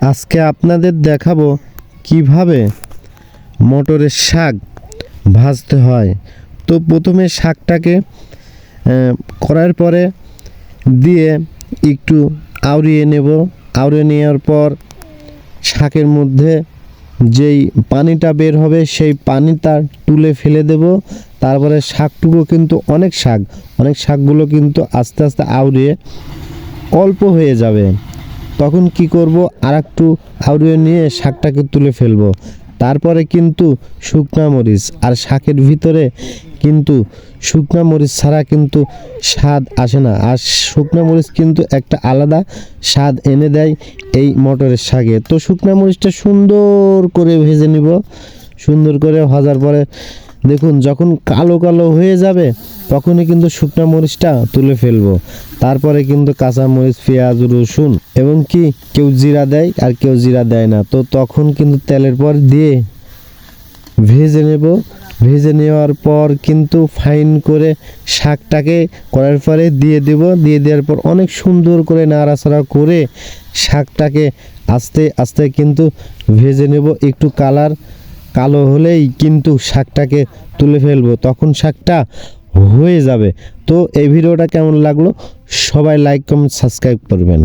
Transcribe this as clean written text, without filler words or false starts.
আজকে আপনাদের দেখাবো কিভাবে মটরের শাক ভাজতে হয়। তো প্রথমে শাকটাকে করার পরে দিয়ে একটু আউরিয়ে নেব। আউরিয়ে নেওয়ার পর শাকের মধ্যে যেই পানিটা বের হবে সেই পানিটা তুলে ফেলে দেব। তারপরে শাকটুকু কিন্তু অনেক শাকগুলো কিন্তু আস্তে আস্তে আউরিয়ে অল্প হয়ে যাবে। তখন কি করব, আরেকটু আউরিয়ে নিয়ে শাকটাকে তুলে ফেলবো। তারপরে কিন্তু শুকনা মরিচ, আর শাকের ভিতরে কিন্তু শুকনা মরিচ ছাড়া কিন্তু স্বাদ আসে না। আর শুকনা মরিচ কিন্তু একটা আলাদা স্বাদ এনে দেয় এই মটরের শাকে। তো শুকনা মরিচটা সুন্দর করে ভেজে নিব। সুন্দর করে ভাজার পরে দেখুন যখন কালো কালো হয়ে যাবে তখনই কিন্তু শুকনা মরিচটা তুলে ফেলবো। তারপরে কিন্তু কাঁচা মরিচ, পেঁয়াজ, রসুন এবং কি কেউ জিরা দেয় আর কেউ জিরা দেয় না। তো তখন কিন্তু তেলের পর দিয়ে ভেজে নেব। ভেজে নেওয়ার পর কিন্তু ফাইন করে শাকটাকে করার পরে দিয়ে দেব। দিয়ে দেওয়ার পর অনেক সুন্দর করে নাড়াচাড়া করে শাকটাকে আস্তে আস্তে কিন্তু ভেজে নেব। একটু কালো হলেই কিন্তু শাকটাকে তুলে ফেলবো, তখন শাকটা হয়ে যাবে। তো এই ভিডিওটা কেমন লাগলো সবাই লাইক, কমেন্ট, সাবস্ক্রাইব করবেন।